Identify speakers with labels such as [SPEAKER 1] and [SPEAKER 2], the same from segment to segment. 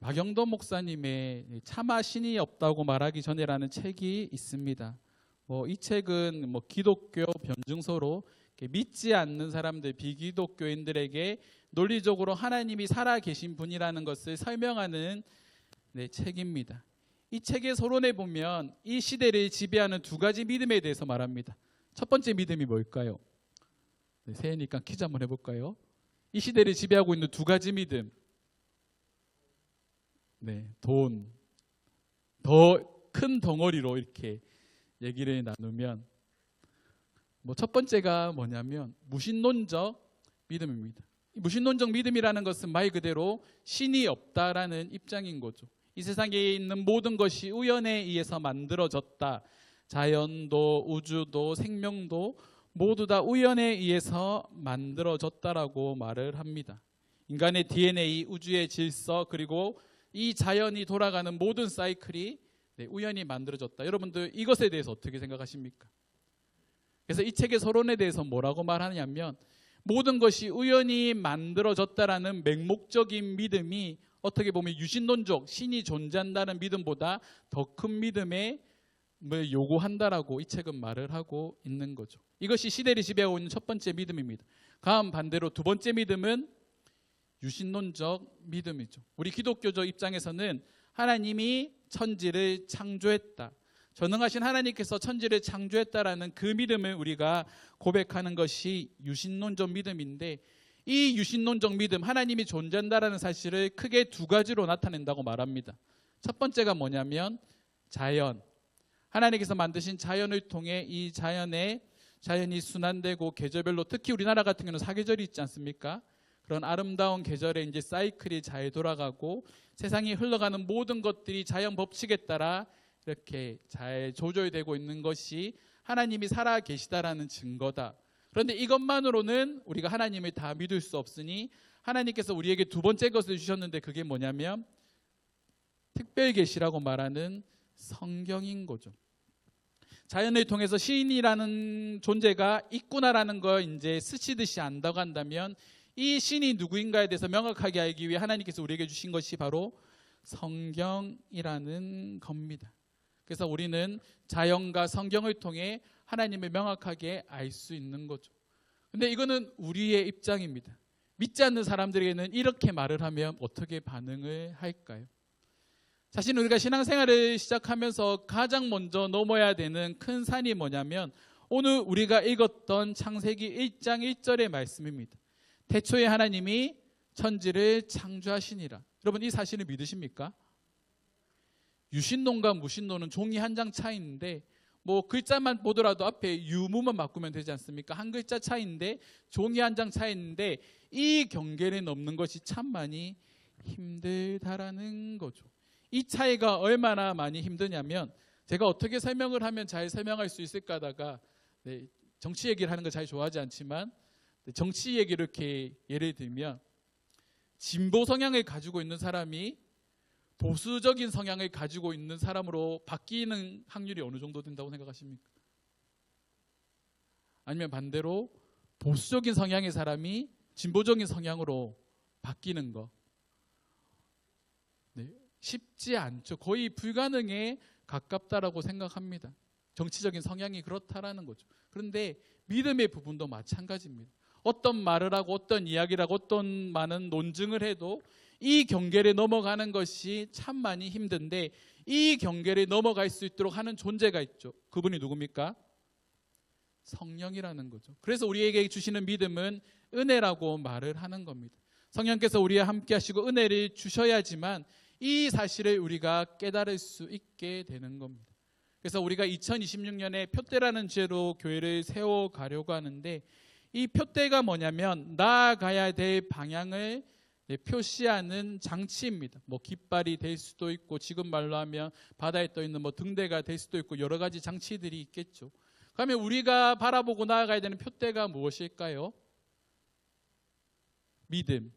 [SPEAKER 1] 박영돈 목사님의 차마 신이 없다고 말하기 전에라는 책이 있습니다. 이 책은 기독교 변증서로 믿지 않는 사람들, 비기독교인들에게 논리적으로 하나님이 살아계신 분이라는 것을 설명하는 책입니다. 이 책의 서론에 보면 이 시대를 지배하는 두 가지 믿음에 대해서 말합니다. 첫 번째 믿음이 뭘까요? 새해니까 퀴즈 한번 해볼까요? 이 시대를 지배하고 있는 두 가지 믿음. 돈. 더 큰 덩어리로 이렇게 얘기를 나누면 첫 번째가 뭐냐면 무신론적 믿음입니다. 무신론적 믿음이라는 것은 말 그대로 신이 없다라는 입장인 거죠. 이 세상에 있는 모든 것이 우연에 의해서 만들어졌다. 자연도 우주도 생명도 모두 다 우연에 의해서 만들어졌다라고 말을 합니다. 인간의 DNA, 우주의 질서, 그리고 이 자연이 돌아가는 모든 사이클이 우연히 만들어졌다. 여러분들 이것에 대해서 어떻게 생각하십니까? 그래서 이 책의 서론에 대해서 뭐라고 말하냐면 모든 것이 우연히 만들어졌다라는 맹목적인 믿음이 어떻게 보면 유신론적 신이 존재한다는 믿음보다 더 큰 믿음을 요구한다라고 이 책은 말을 하고 있는 거죠. 이것이 시대를 지배하고 있는 첫 번째 믿음입니다. 다음 반대로 두 번째 믿음은 유신론적 믿음이죠. 우리 기독교적 입장에서는 하나님이 천지를 창조했다. 전능하신 하나님께서 천지를 창조했다라는 그 믿음을 우리가 고백하는 것이 유신론적 믿음인데, 이 유신론적 믿음, 하나님이 존재한다라는 사실을 크게 두 가지로 나타낸다고 말합니다. 첫 번째가 뭐냐면 자연. 하나님께서 만드신 자연을 통해 이 자연이 순환되고 계절별로, 특히 우리나라 같은 경우는 사계절이 있지 않습니까? 그런 아름다운 계절에 이제 사이클이 잘 돌아가고 세상이 흘러가는 모든 것들이 자연 법칙에 따라 이렇게 잘 조절되고 있는 것이 하나님이 살아 계시다라는 증거다. 그런데 이것만으로는 우리가 하나님을 다 믿을 수 없으니 하나님께서 우리에게 두 번째 것을 주셨는데, 그게 뭐냐면 특별계시라고 말하는 성경인 거죠. 자연을 통해서 신이라는 존재가 있구나라는 걸 이제 스치듯이 안다고 한다면, 이 신이 누구인가에 대해서 명확하게 알기 위해 하나님께서 우리에게 주신 것이 바로 성경이라는 겁니다. 그래서 우리는 자연과 성경을 통해 하나님을 명확하게 알 수 있는 거죠. 근데 이거는 우리의 입장입니다. 믿지 않는 사람들에게는 이렇게 말을 하면 어떻게 반응을 할까요? 사실 우리가 신앙생활을 시작하면서 가장 먼저 넘어야 되는 큰 산이 뭐냐면 오늘 우리가 읽었던 창세기 1장 1절의 말씀입니다. 태초에 하나님이 천지를 창조하시니라. 여러분, 이 사실을 믿으십니까? 유신론과 무신론은 종이 한 장 차이인데 글자만 보더라도 앞에 유무만 바꾸면 되지 않습니까? 한 글자 차이인데 종이 한 장 차이인데 이 경계를 넘는 것이 참 많이 힘들다라는 거죠. 이 차이가 얼마나 많이 힘드냐면, 제가 어떻게 설명을 하면 잘 설명할 수 있을까 하다가 정치 얘기를 하는 거 잘 좋아하지 않지만 정치 얘기를 이렇게 예를 들면, 진보 성향을 가지고 있는 사람이 보수적인 성향을 가지고 있는 사람으로 바뀌는 확률이 어느 정도 된다고 생각하십니까? 아니면 반대로 보수적인 성향의 사람이 진보적인 성향으로 바뀌는 거, 쉽지 않죠. 거의 불가능에 가깝다라고 생각합니다. 정치적인 성향이 그렇다라는 거죠. 그런데 믿음의 부분도 마찬가지입니다. 어떤 말을 하고 어떤 이야기를 하고 어떤 많은 논증을 해도 이 경계를 넘어가는 것이 참 많이 힘든데, 이 경계를 넘어갈 수 있도록 하는 존재가 있죠. 그분이 누굽니까? 성령이라는 거죠. 그래서 우리에게 주시는 믿음은 은혜라고 말을 하는 겁니다. 성령께서 우리와 함께 하시고 은혜를 주셔야지만 이 사실을 우리가 깨달을 수 있게 되는 겁니다. 그래서 우리가 2026년에 표대라는 주제로 교회를 세워가려고 하는데, 이 표대가 뭐냐면 나아가야 될 방향을 표시하는 장치입니다. 깃발이 될 수도 있고, 지금 말로 하면 바다에 떠 있는 등대가 될 수도 있고, 여러 가지 장치들이 있겠죠. 그러면 우리가 바라보고 나아가야 되는 표대가 무엇일까요? 믿음,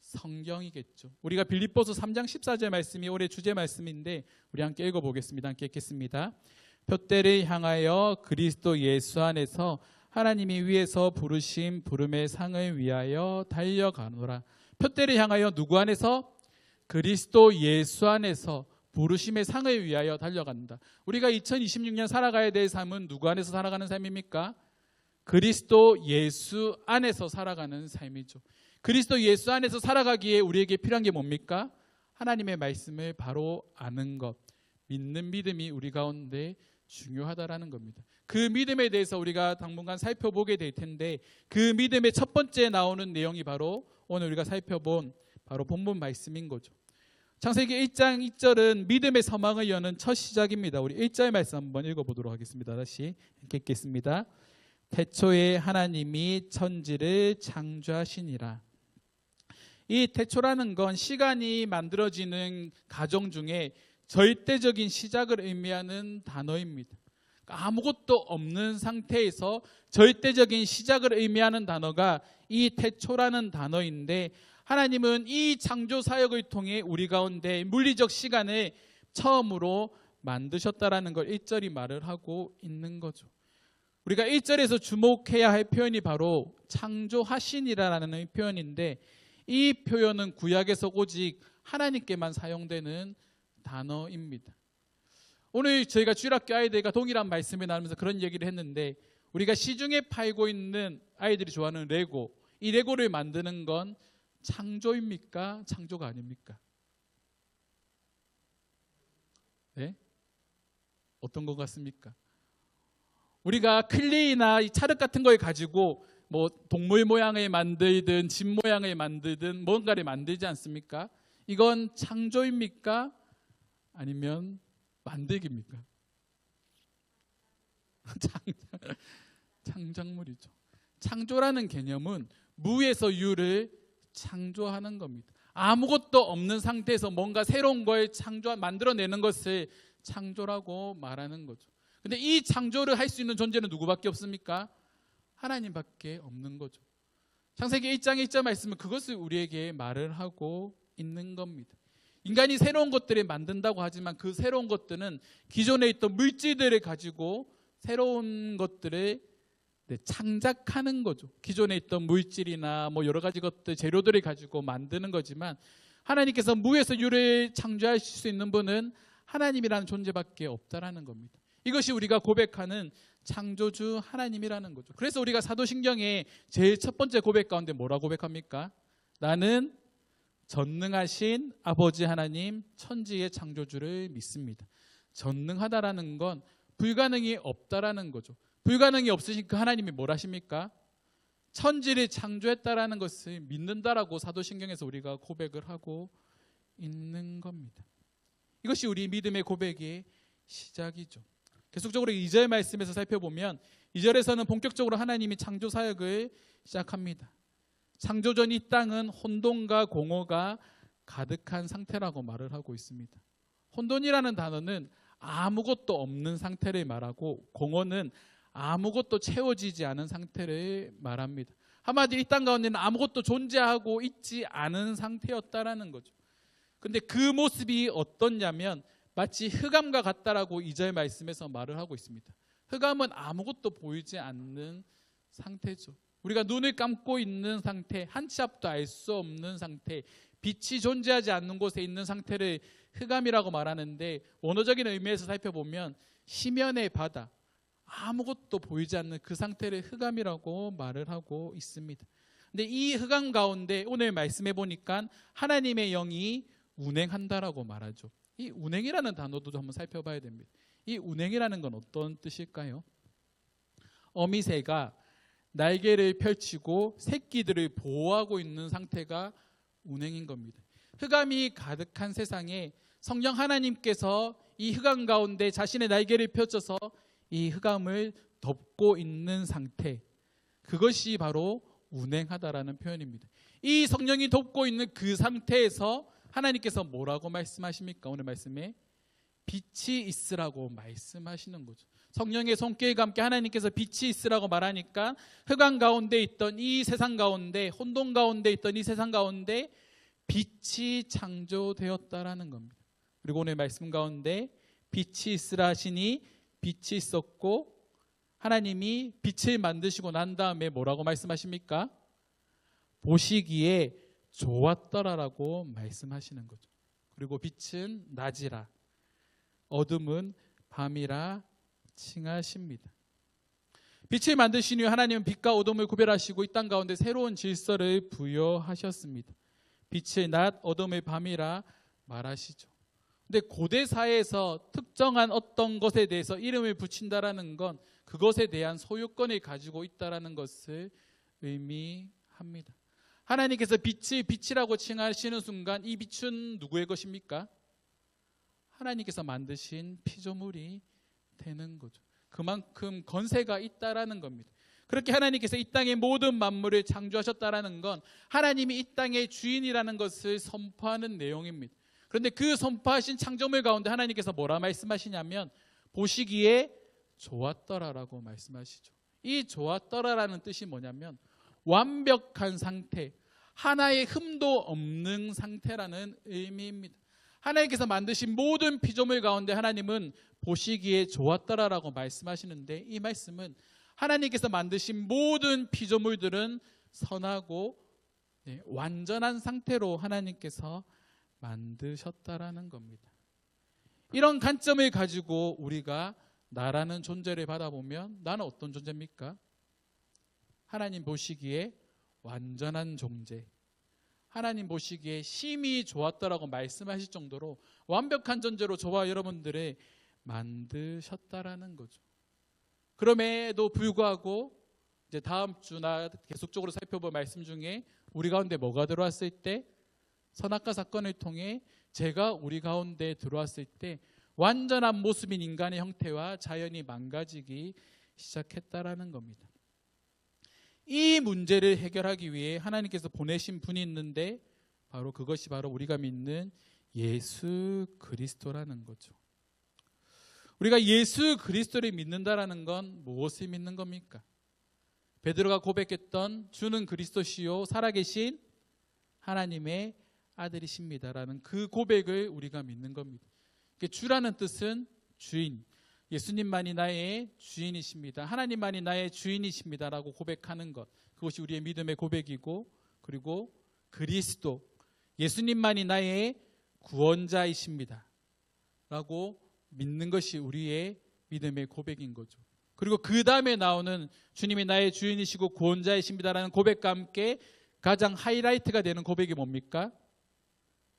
[SPEAKER 1] 성경이겠죠. 우리가 빌립보서 3장 14절 말씀이 올해 주제 말씀인데 우리 함께 읽어보겠습니다. 함께 읽겠습니다. 표대를 향하여 그리스도 예수 안에서 하나님이 위에서 부르신 부름의 상을 위하여 달려가노라. 표대를 향하여 누구 안에서? 그리스도 예수 안에서 부르심의 상을 위하여 달려간다. 우리가 2026년 살아가야 될 삶은 누구 안에서 살아가는 삶입니까? 그리스도 예수 안에서 살아가는 삶이죠. 그리스도 예수 안에서 살아가기에 우리에게 필요한 게 뭡니까? 하나님의 말씀을 바로 아는 것, 믿는 믿음이 우리 가운데 중요하다라는 겁니다. 그 믿음에 대해서 우리가 당분간 살펴보게 될 텐데, 그 믿음의 첫 번째 나오는 내용이 바로 오늘 우리가 살펴본 바로 본문 말씀인 거죠. 창세기 1장 2절은 믿음의 서망을 여는 첫 시작입니다. 우리 1절 말씀 한번 읽어보도록 하겠습니다. 다시 읽겠습니다. 태초에 하나님이 천지를 창조하시니라. 이 태초라는 건 시간이 만들어지는 과정 중에 절대적인 시작을 의미하는 단어입니다. 아무것도 없는 상태에서 절대적인 시작을 의미하는 단어가 이 태초라는 단어인데, 하나님은 이 창조 사역을 통해 우리 가운데 물리적 시간을 처음으로 만드셨다라는 걸 1절이 말을 하고 있는 거죠. 우리가 1절에서 주목해야 할 표현이 바로 창조하시니라라는 표현인데, 이 표현은 구약에서 오직 하나님께만 사용되는 단어입니다. 오늘 저희가 주일학교 아이들과 동일한 말씀을 나누면서 그런 얘기를 했는데, 우리가 시중에 팔고 있는 아이들이 좋아하는 레고, 이 레고를 만드는 건 창조입니까? 창조가 아닙니까? 네? 어떤 것 같습니까? 우리가 클레이나 이 찰흙 같은 걸 가지고 뭐 동물 모양을 만들든 집 모양을 만들든 뭔가를 만들지 않습니까? 이건 창조입니까? 아니면 만들기입니까? 창작물이죠. 창조라는 개념은 무에서 유를 창조하는 겁니다. 아무것도 없는 상태에서 뭔가 새로운 걸 만들어내는 것을 창조라고 말하는 거죠. 근데 이 창조를 할 수 있는 존재는 누구밖에 없습니까? 하나님밖에 없는 거죠. 창세기 1장 1절 말씀은 그것을 우리에게 말을 하고 있는 겁니다. 인간이 새로운 것들을 만든다고 하지만 그 새로운 것들은 기존에 있던 물질들을 가지고 새로운 것들을 창작하는 거죠. 기존에 있던 물질이나 뭐 여러 가지 것들, 재료들을 가지고 만드는 거지만, 하나님께서 무에서 유를 창조하실 수 있는 분은 하나님이라는 존재밖에 없다라는 겁니다. 이것이 우리가 고백하는 창조주 하나님이라는 거죠. 그래서 우리가 사도신경에 제일 첫 번째 고백 가운데 뭐라고 고백합니까? 나는 전능하신 아버지 하나님, 천지의 창조주를 믿습니다. 전능하다라는 건 불가능이 없다라는 거죠. 불가능이 없으신 그 하나님이 뭘 하십니까? 천지를 창조했다라는 것을 믿는다라고 사도신경에서 우리가 고백을 하고 있는 겁니다. 이것이 우리 믿음의 고백의 시작이죠. 계속적으로 2절 말씀에서 살펴보면 2절에서는 본격적으로 하나님이 창조 사역을 시작합니다. 창조 전 이 땅은 혼돈과 공허가 가득한 상태라고 말을 하고 있습니다. 혼돈이라는 단어는 아무것도 없는 상태를 말하고, 공허는 아무것도 채워지지 않은 상태를 말합니다. 한마디로 이 땅 가운데는 아무것도 존재하고 있지 않은 상태였다라는 거죠. 근데 그 모습이 어떻냐면 마치 흑암과 같다라고 2절 말씀에서 말을 하고 있습니다. 흑암은 아무것도 보이지 않는 상태죠. 우리가 눈을 감고 있는 상태, 한 치 앞도 알 수 없는 상태, 빛이 존재하지 않는 곳에 있는 상태를 흑암이라고 말하는데, 원어적인 의미에서 살펴보면 심연의 바다, 아무것도 보이지 않는 그 상태를 흑암이라고 말을 하고 있습니다. 근데 이 흑암 가운데 오늘 말씀해 보니까 하나님의 영이 운행한다라고 말하죠. 이 운행이라는 단어도 한번 살펴봐야 됩니다. 이 운행이라는 건 어떤 뜻일까요? 어미새가 날개를 펼치고 새끼들을 보호하고 있는 상태가 운행인 겁니다. 흑암이 가득한 세상에 성령 하나님께서 이 흑암 가운데 자신의 날개를 펼쳐서 이 흑암을 덮고 있는 상태, 그것이 바로 운행하다라는 표현입니다. 이 성령이 덮고 있는 그 상태에서 하나님께서 뭐라고 말씀하십니까? 오늘 말씀에 빛이 있으라고 말씀하시는 거죠. 성령의 손길과 함께 하나님께서 빛이 있으라고 말하니까 흑암 가운데 있던 이 세상 가운데, 혼돈 가운데 있던 이 세상 가운데 빛이 창조되었다라는 겁니다. 그리고 오늘 말씀 가운데 빛이 있으라 하시니 빛이 있었고, 하나님이 빛을 만드시고 난 다음에 뭐라고 말씀하십니까? 보시기에 좋았더라라고 말씀하시는 거죠. 그리고 빛은 낮이라 어둠은 밤이라 칭하십니다. 빛을 만드신 후 하나님은 빛과 어둠을 구별하시고 이 땅 가운데 새로운 질서를 부여하셨습니다. 빛을 낮, 어둠을 밤이라 말하시죠. 근데 고대 사회에서 특정한 어떤 것에 대해서 이름을 붙인다라는 건 그것에 대한 소유권을 가지고 있다라는 것을 의미합니다. 하나님께서 빛을 빛이라고 칭하시는 순간 이 빛은 누구의 것입니까? 하나님께서 만드신 피조물이 되는 거죠. 그만큼 권세가 있다라는 겁니다. 그렇게 하나님께서 이 땅의 모든 만물을 창조하셨다라는 건 하나님이 이 땅의 주인이라는 것을 선포하는 내용입니다. 그런데 그 선포하신 창조물 가운데 하나님께서 뭐라 말씀하시냐면 보시기에 좋았더라라고 말씀하시죠. 이 좋았더라라는 뜻이 뭐냐면 완벽한 상태, 하나의 흠도 없는 상태라는 의미입니다. 하나님께서 만드신 모든 피조물 가운데 하나님은 보시기에 좋았더라라고 말씀하시는데 이 말씀은 하나님께서 만드신 모든 피조물들은 선하고 완전한 상태로 하나님께서 만드셨다라는 겁니다. 이런 관점을 가지고 우리가 나라는 존재를 받아보면 나는 어떤 존재입니까? 하나님 보시기에 완전한 존재, 하나님 보시기에 심히 좋았다라고 말씀하실 정도로 완벽한 존재로 저와 여러분들을 만드셨다라는 거죠. 그럼에도 불구하고 이제 다음 주나 계속적으로 살펴볼 말씀 중에 우리 가운데 뭐가 들어왔을 때 선악과 사건을 통해 죄가 우리 가운데 들어왔을 때 완전한 모습인 인간의 형태와 자연이 망가지기 시작했다라는 겁니다. 이 문제를 해결하기 위해 하나님께서 보내신 분이 있는데 그것이 바로 우리가 믿는 예수 그리스도라는 거죠. 우리가 예수 그리스도를 믿는다라는 건 무엇을 믿는 겁니까? 베드로가 고백했던 주는 그리스도시요 살아계신 하나님의 아들이십니다라는 그 고백을 우리가 믿는 겁니다. 주라는 뜻은 주인, 예수님만이 나의 주인이십니다. 하나님만이 나의 주인이십니다라고 고백하는 것, 그것이 우리의 믿음의 고백이고, 그리고 그리스도, 예수님만이 나의 구원자이십니다 라고 믿는 것이 우리의 믿음의 고백인 거죠. 그리고 그 다음에 나오는 주님이 나의 주인이시고 구원자이십니다라는 고백과 함께 가장 하이라이트가 되는 고백이 뭡니까?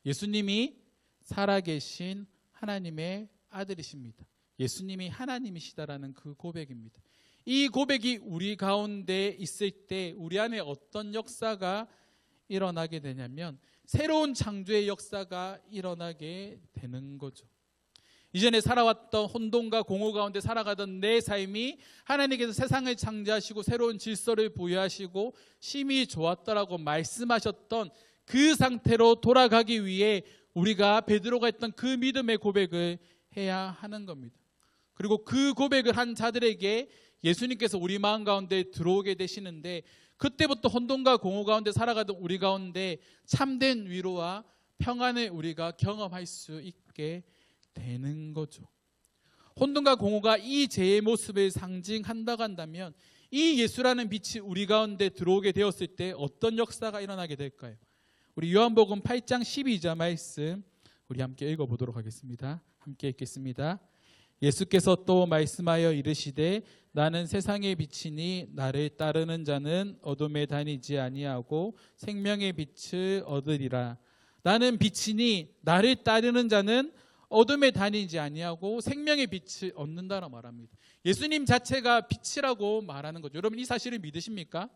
[SPEAKER 1] 예수님이 살아계신 하나님의 아들이십니다. 예수님이 하나님이시다라는 그 고백입니다. 이 고백이 우리 가운데 있을 때 우리 안에 어떤 역사가 일어나게 되냐면 새로운 창조의 역사가 일어나게 되는 거죠. 이전에 살아왔던 혼돈과 공허 가운데 살아가던 내 삶이 하나님께서 세상을 창조하시고 새로운 질서를 부여하시고 심히 좋았더라고 말씀하셨던 그 상태로 돌아가기 위해 우리가 베드로가 했던 그 믿음의 고백을 해야 하는 겁니다. 그리고 그 고백을 한 자들에게 예수님께서 우리 마음 가운데 들어오게 되시는데 그때부터 혼돈과 공허 가운데 살아가던 우리 가운데 참된 위로와 평안을 우리가 경험할 수 있게 되는 거죠. 혼돈과 공허가 이 죄의 모습을 상징한다고 한다면 이 예수라는 빛이 우리 가운데 들어오게 되었을 때 어떤 역사가 일어나게 될까요? 우리 요한복음 8장 12절 말씀 우리 함께 읽어보도록 하겠습니다. 함께 읽겠습니다. 예수께서 또 말씀하여 이르시되 나는 세상의 빛이니 나를 따르는 자는 어둠에 다니지 아니하고 생명의 빛을 얻으리라. 나는 빛이니 나를 따르는 자는 어둠에 다니지 아니하고 생명의 빛을 얻는다라 말합니다. 예수님 자체가 빛이라고 말하는 거죠. 여러분 이 사실을 믿으십니까?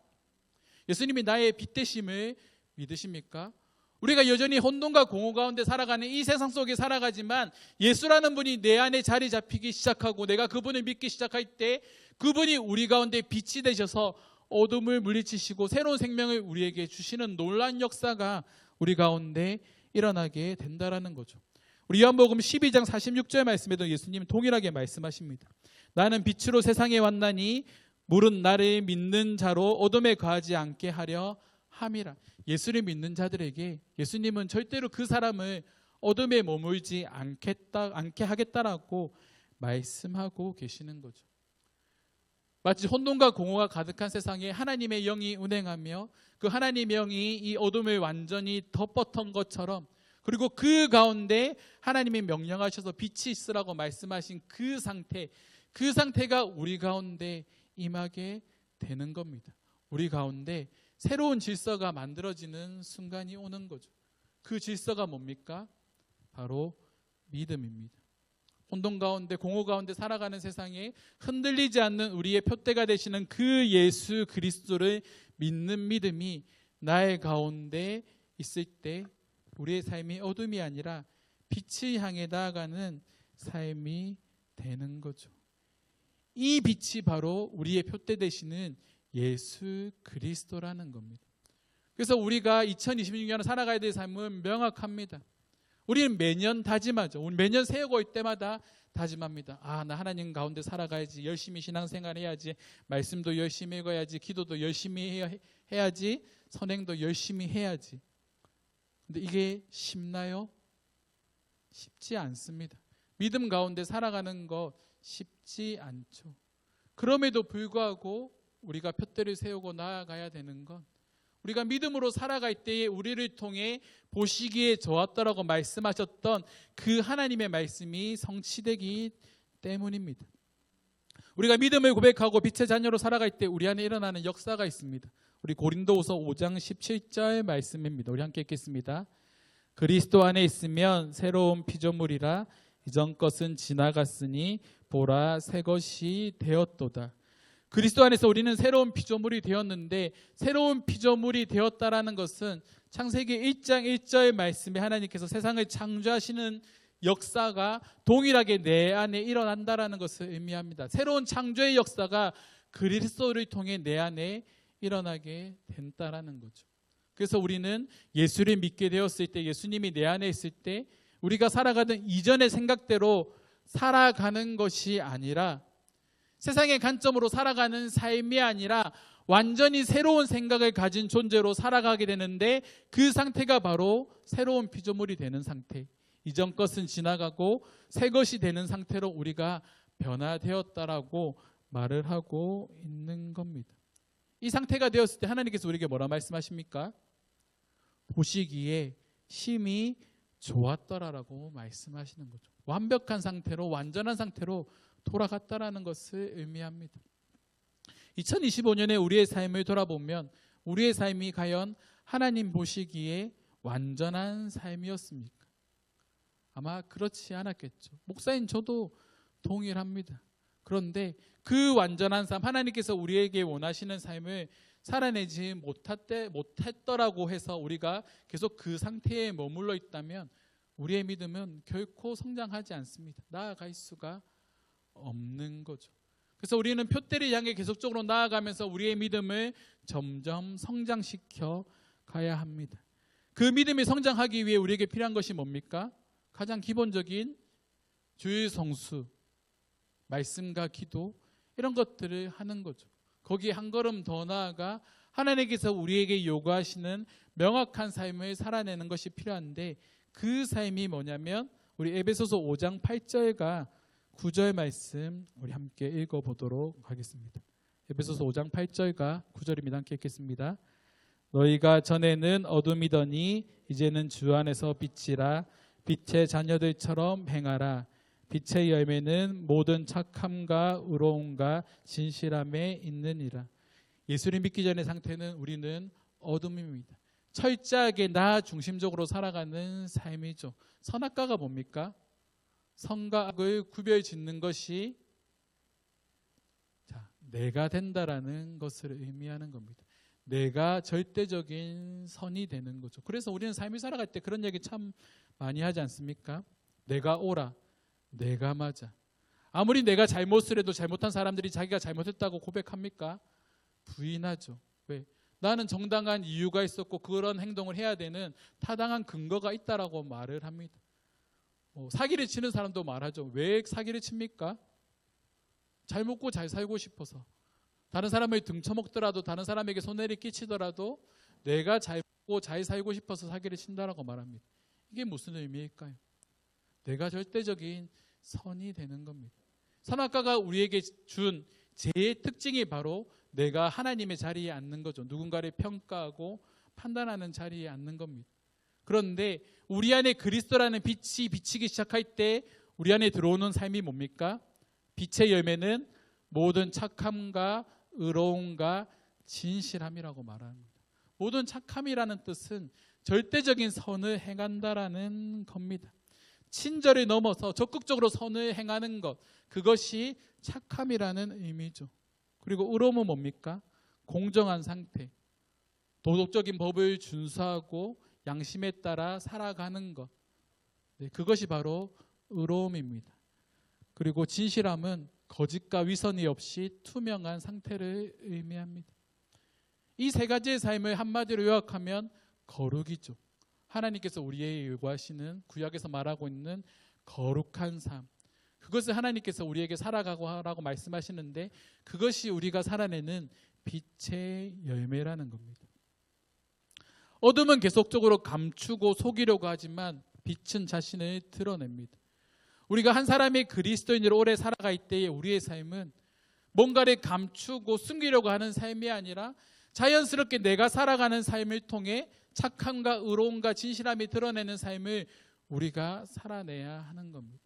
[SPEAKER 1] 예수님이 나의 빛 되심을 믿으십니까? 우리가 여전히 혼돈과 공허 가운데 살아가는 이 세상 속에 살아가지만 예수라는 분이 내 안에 자리 잡히기 시작하고 내가 그분을 믿기 시작할 때 그분이 우리 가운데 빛이 되셔서 어둠을 물리치시고 새로운 생명을 우리에게 주시는 놀라운 역사가 우리 가운데 일어나게 된다라는 거죠. 우리 요한복음 12장 46절 말씀에도 예수님은 동일하게 말씀하십니다. 나는 빛으로 세상에 왔나니 물은 나를 믿는 자로 어둠에 거하지 않게 하려 함이라. 예수를 믿는 자들에게 예수님은 절대로 그 사람을 어둠에 머물지 않게 하겠다라고 말씀하고 계시는 거죠. 마치 혼돈과 공허가 가득한 세상에 하나님의 영이 운행하며 그 하나님의 영이 이 어둠을 완전히 덮었던 것처럼 그리고 그 가운데 하나님이 명령하셔서 빛이 있으라고 말씀하신 그 상태가 우리 가운데 임하게 되는 겁니다. 우리 가운데 새로운 질서가 만들어지는 순간이 오는 거죠. 그 질서가 뭡니까? 바로 믿음입니다. 혼돈 가운데, 공허 가운데 살아가는 세상에 흔들리지 않는 우리의 표대가 되시는 그 예수 그리스도를 믿는 믿음이 나의 가운데 있을 때 우리의 삶이 어둠이 아니라 빛을 향해 나아가는 삶이 되는 거죠. 이 빛이 바로 우리의 표대 되시는 예수 그리스도라는 겁니다. 그래서 우리가 2026년을 살아가야 될 삶은 명확합니다. 우리는 매년 다짐하죠. 우리 매년 새해 올 때마다 다짐합니다. 나 하나님 가운데 살아가야지. 열심히 신앙생활 해야지. 말씀도 열심히 읽어야지. 기도도 열심히 해야지. 선행도 열심히 해야지. 근데 이게 쉽나요? 쉽지 않습니다. 믿음 가운데 살아가는 거 쉽지 않죠. 그럼에도 불구하고 우리가 표대를 세우고 나아가야 되는 건 우리가 믿음으로 살아갈 때에 우리를 통해 보시기에 좋았다라고 말씀하셨던 그 하나님의 말씀이 성취되기 때문입니다. 우리가 믿음을 고백하고 빛의 자녀로 살아갈 때 우리 안에 일어나는 역사가 있습니다. 우리 고린도후서 5장 17절 말씀입니다. 우리 함께 읽겠습니다. 그리스도 안에 있으면 새로운 피조물이라 이전 것은 지나갔으니 보라 새 것이 되었도다. 그리스도 안에서 우리는 새로운 피조물이 되었는데 새로운 피조물이 되었다라는 것은 창세기 1장 1절 말씀에 하나님께서 세상을 창조하시는 역사가 동일하게 내 안에 일어난다라는 것을 의미합니다. 새로운 창조의 역사가 그리스도를 통해 내 안에 일어나게 된다라는 거죠. 그래서 우리는 예수를 믿게 되었을 때, 예수님이 내 안에 있을 때 우리가 살아가던 이전의 생각대로 살아가는 것이 아니라 세상의 관점으로 살아가는 삶이 아니라 완전히 새로운 생각을 가진 존재로 살아가게 되는데 그 상태가 바로 새로운 피조물이 되는 상태. 이전 것은 지나가고 새 것이 되는 상태로 우리가 변화되었다라고 말을 하고 있는 겁니다. 이 상태가 되었을 때 하나님께서 우리에게 뭐라 말씀하십니까? 보시기에 심히 좋았더라라고 말씀하시는 거죠. 완벽한 상태로, 완전한 상태로 돌아갔다라는 것을 의미합니다. 2025년에 우리의 삶을 돌아보면 우리의 삶이 과연 하나님 보시기에 완전한 삶이었습니까? 아마 그렇지 않았겠죠. 목사님 저도 동일합니다. 그런데 그 완전한 삶, 하나님께서 우리에게 원하시는 삶을 살아내지 못했더라고 해서 우리가 계속 그 상태에 머물러 있다면 우리의 믿음은 결코 성장하지 않습니다. 나아갈 수가 없는 거죠. 그래서 우리는 표대를 향해 계속적으로 나아가면서 우리의 믿음을 점점 성장시켜 가야 합니다. 그 믿음이 성장하기 위해 우리에게 필요한 것이 뭡니까? 가장 기본적인 주일 성수, 말씀과 기도, 이런 것들을 하는 거죠. 거기에 한 걸음 더 나아가 하나님께서 우리에게 요구하시는 명확한 삶을 살아내는 것이 필요한데 그 삶이 뭐냐면 우리 에베소서 5장 8절과 9절 말씀 우리 함께 읽어보도록 하겠습니다. 에베소서 5장 8절과 9절입니다. 함께 읽겠습니다. 너희가 전에는 어둠이더니 이제는 주 안에서 빛이라 빛의 자녀들처럼 행하라. 빛의 열매는 모든 착함과 의로움과 진실함에 있느니라. 예수를 믿기 전의 상태는 우리는 어둠입니다. 철저하게 나 중심적으로 살아가는 삶이죠. 선악과가 뭡니까? 선과 악을 구별 짓는 것이 내가 된다라는 것을 의미하는 겁니다. 내가 절대적인 선이 되는 거죠. 그래서 우리는 삶을 살아갈 때 그런 얘기 참 많이 하지 않습니까? 내가 옳아, 내가 맞아. 아무리 내가 잘못을 해도 잘못한 사람들이 자기가 잘못했다고 고백합니까? 부인하죠. 왜? 나는 정당한 이유가 있었고 그런 행동을 해야 되는 타당한 근거가 있다라고 말을 합니다. 사기를 치는 사람도 말하죠. 왜 사기를 칩니까? 잘 먹고 잘 살고 싶어서. 다른 사람을 등쳐먹더라도 다른 사람에게 손해를 끼치더라도 내가 잘 먹고 잘 살고 싶어서 사기를 친다라고 말합니다. 이게 무슨 의미일까요? 내가 절대적인 선이 되는 겁니다. 선악과가 우리에게 준 제의 특징이 바로 내가 하나님의 자리에 앉는 거죠. 누군가를 평가하고 판단하는 자리에 앉는 겁니다. 그런데 우리 안에 그리스도라는 빛이 비치기 시작할 때 우리 안에 들어오는 삶이 뭡니까? 빛의 열매는 모든 착함과 의로움과 진실함이라고 말합니다. 모든 착함이라는 뜻은 절대적인 선을 행한다라는 겁니다. 친절을 넘어서 적극적으로 선을 행하는 것, 그것이 착함이라는 의미죠. 그리고 의로움은 뭡니까? 공정한 상태, 도덕적인 법을 준수하고 양심에 따라 살아가는 것, 그것이 바로 의로움입니다. 그리고 진실함은 거짓과 위선이 없이 투명한 상태를 의미합니다. 이 세 가지의 삶을 한마디로 요약하면 거룩이죠. 하나님께서 우리에게 요구하시는, 구약에서 말하고 있는 거룩한 삶, 그것을 하나님께서 우리에게 살아가고 하라고 말씀하시는데, 그것이 우리가 살아내는 빛의 열매라는 겁니다. 어둠은 계속적으로 감추고 속이려고 하지만 빛은 자신을 드러냅니다. 우리가 한 사람이 그리스도인으로 오래 살아갈 때에 우리의 삶은 뭔가를 감추고 숨기려고 하는 삶이 아니라 자연스럽게 내가 살아가는 삶을 통해 착함과 의로움과 진실함이 드러내는 삶을 우리가 살아내야 하는 겁니다.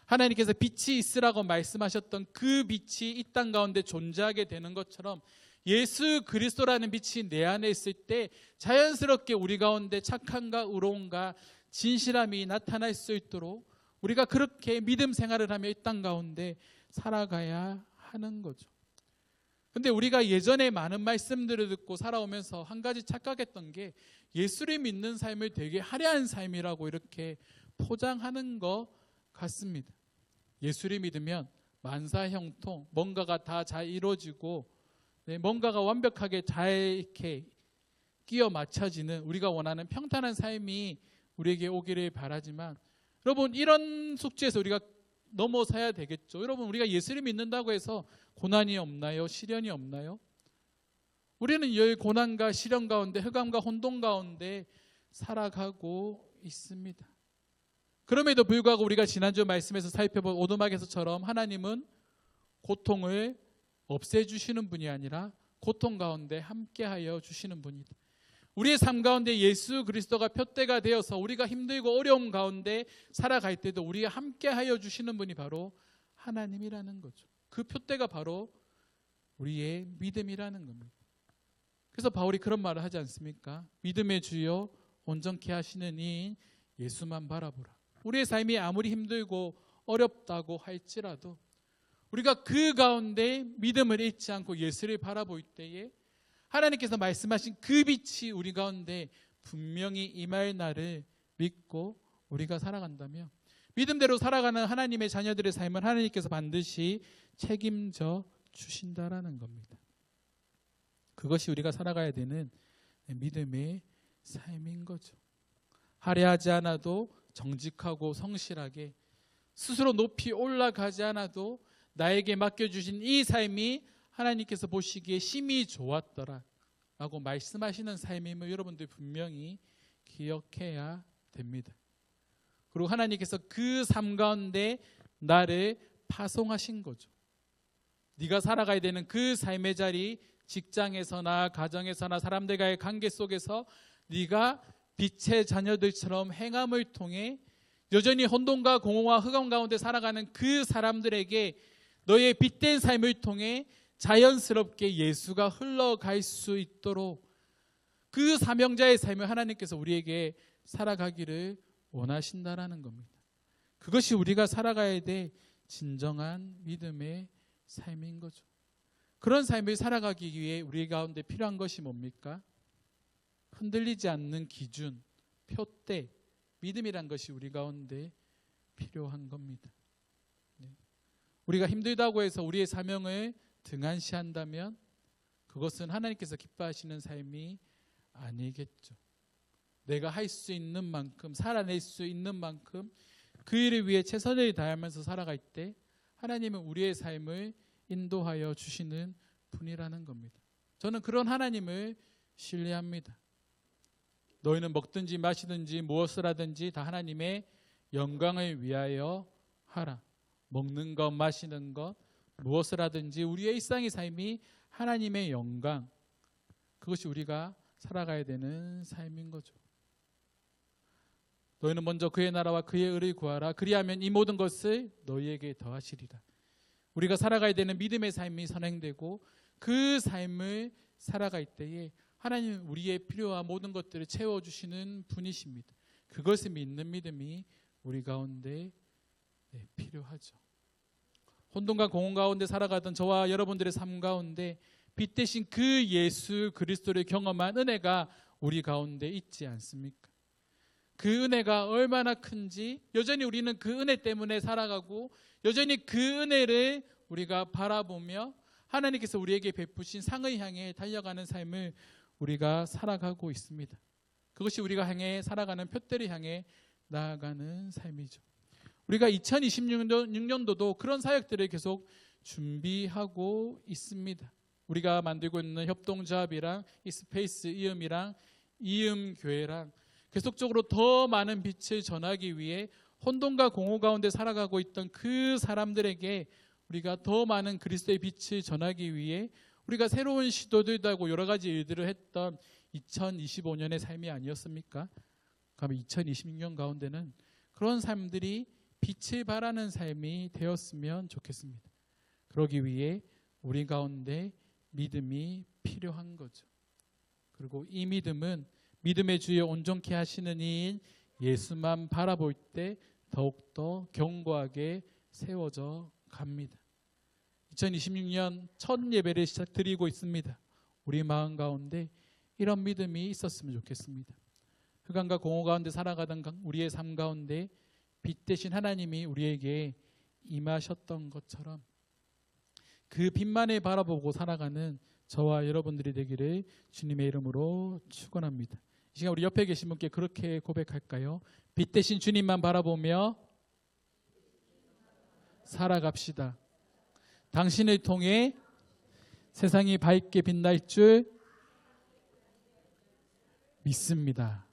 [SPEAKER 1] 하나님께서 빛이 있으라고 말씀하셨던 그 빛이 이 땅 가운데 존재하게 되는 것처럼 예수 그리스도라는 빛이 내 안에 있을 때 자연스럽게 우리 가운데 착함과 의로움과 진실함이 나타날 수 있도록 우리가 그렇게 믿음 생활을 하며 이 땅 가운데 살아가야 하는 거죠. 근데 우리가 예전에 많은 말씀들을 듣고 살아오면서 한 가지 착각했던 게 예수를 믿는 삶을 되게 화려한 삶이라고 이렇게 포장하는 것 같습니다. 예수를 믿으면 만사형통, 뭔가가 다 잘 이루어지고 뭔가가 완벽하게 잘 이렇게 끼어 맞춰지는 우리가 원하는 평탄한 삶이 우리에게 오기를 바라지만, 여러분, 이런 숙제에서 우리가 넘어서야 되겠죠. 여러분, 우리가 예수를 믿는다고 해서 고난이 없나요? 시련이 없나요? 우리는 이 고난과 시련 가운데, 흑암과 혼돈 가운데 살아가고 있습니다. 그럼에도 불구하고 우리가 지난주 말씀에서 살펴본 오두막에서처럼 하나님은 고통을 없애주시는 분이 아니라 고통 가운데 함께하여 주시는 분이다. 우리의 삶 가운데 예수 그리스도가 표대가 되어서 우리가 힘들고 어려움 가운데 살아갈 때도 우리가 함께하여 주시는 분이 바로 하나님이라는 거죠. 그 표대가 바로 우리의 믿음이라는 겁니다. 그래서 바울이 그런 말을 하지 않습니까? 믿음의 주여 온전케 하시는 이인 예수만 바라보라. 우리의 삶이 아무리 힘들고 어렵다고 할지라도 우리가 그 가운데 믿음을 잃지 않고 예수를 바라볼 때에 하나님께서 말씀하신 그 빛이 우리 가운데 분명히 임할 날을 믿고 우리가 살아간다면, 믿음대로 살아가는 하나님의 자녀들의 삶을 하나님께서 반드시 책임져 주신다라는 겁니다. 그것이 우리가 살아가야 되는 믿음의 삶인 거죠. 화려하지 않아도 정직하고 성실하게, 스스로 높이 올라가지 않아도 나에게 맡겨주신 이 삶이 하나님께서 보시기에 심히 좋았더라 라고 말씀하시는 삶임을 여러분들 분명히 기억해야 됩니다. 그리고 하나님께서 그 삶 가운데 나를 파송하신 거죠. 네가 살아가야 되는 그 삶의 자리, 직장에서나 가정에서나 사람들과의 관계 속에서 네가 빛의 자녀들처럼 행함을 통해 여전히 혼돈과 공허와 흑암 가운데 살아가는 그 사람들에게 너의 빛된 삶을 통해 자연스럽게 예수가 흘러갈 수 있도록 그 사명자의 삶을 하나님께서 우리에게 살아가기를 원하신다라는 겁니다. 그것이 우리가 살아가야 될 진정한 믿음의 삶인 거죠. 그런 삶을 살아가기 위해 우리 가운데 필요한 것이 뭡니까? 흔들리지 않는 기준, 표대, 믿음이란 것이 우리 가운데 필요한 겁니다. 우리가 힘들다고 해서 우리의 사명을 등한시한다면 그것은 하나님께서 기뻐하시는 삶이 아니겠죠. 내가 할 수 있는 만큼, 살아낼 수 있는 만큼 그 일을 위해 최선을 다하면서 살아갈 때 하나님은 우리의 삶을 인도하여 주시는 분이라는 겁니다. 저는 그런 하나님을 신뢰합니다. 너희는 먹든지 마시든지 무엇을 하든지 다 하나님의 영광을 위하여 하라. 먹는 것, 마시는 것, 무엇을 하든지 우리의 일상의 삶이 하나님의 영광, 그것이 우리가 살아가야 되는 삶인 거죠. 너희는 먼저 그의 나라와 그의 의를 구하라. 그리하면 이 모든 것을 너희에게 더하시리라. 우리가 살아가야 되는 믿음의 삶이 선행되고 그 삶을 살아갈 때에 하나님은 우리의 필요한 모든 것들을 채워주시는 분이십니다. 그것을 믿는 믿음이 우리 가운데 필요하죠. 혼돈과 공허 가운데 살아가던 저와 여러분들의 삶 가운데 빛 대신 그 예수 그리스도를 경험한 은혜가 우리 가운데 있지 않습니까? 그 은혜가 얼마나 큰지 여전히 우리는 그 은혜 때문에 살아가고 여전히 그 은혜를 우리가 바라보며 하나님께서 우리에게 베푸신 상을 향해 달려가는 삶을 우리가 살아가고 있습니다. 그것이 우리가 향해 살아가는 표대를 향해 나아가는 삶이죠. 우리가 2026년도도 그런 사역들을 계속 준비하고 있습니다. 우리가 만들고 있는 협동조합이랑 이스페이스 이음이랑 이음교회랑 계속적으로 더 많은 빛을 전하기 위해 혼돈과 공허 가운데 살아가고 있던 그 사람들에게 우리가 더 많은 그리스도의 빛을 전하기 위해 우리가 새로운 시도들도 하고 여러 가지 일들을 했던 2025년의 삶이 아니었습니까? 그러면 2026년 가운데는 그런 삶들이 빛을 발하는 삶이 되었으면 좋겠습니다. 그러기 위해 우리 가운데 믿음이 필요한 거죠. 그리고 이 믿음은 믿음의 주여 온전케 하시는 이인 예수만 바라볼 때 더욱더 견고하게 세워져 갑니다. 2026년 첫 예배를 시작드리고 있습니다. 우리 마음 가운데 이런 믿음이 있었으면 좋겠습니다. 흑암과 공허 가운데 살아가던 우리의 삶 가운데 빛 대신 하나님이 우리에게 임하셨던 것처럼 그 빛만을 바라보고 살아가는 저와 여러분들이 되기를 주님의 이름으로 축원합니다. 이 시간 우리 옆에 계신 분께 그렇게 고백할까요? 빛 대신 주님만 바라보며 살아갑시다. 당신을 통해 세상이 밝게 빛날 줄 믿습니다.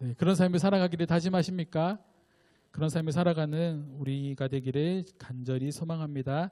[SPEAKER 1] 네, 그런 삶을 살아가기를 다짐하십니까? 그런 삶을 살아가는 우리가 되기를 간절히 소망합니다.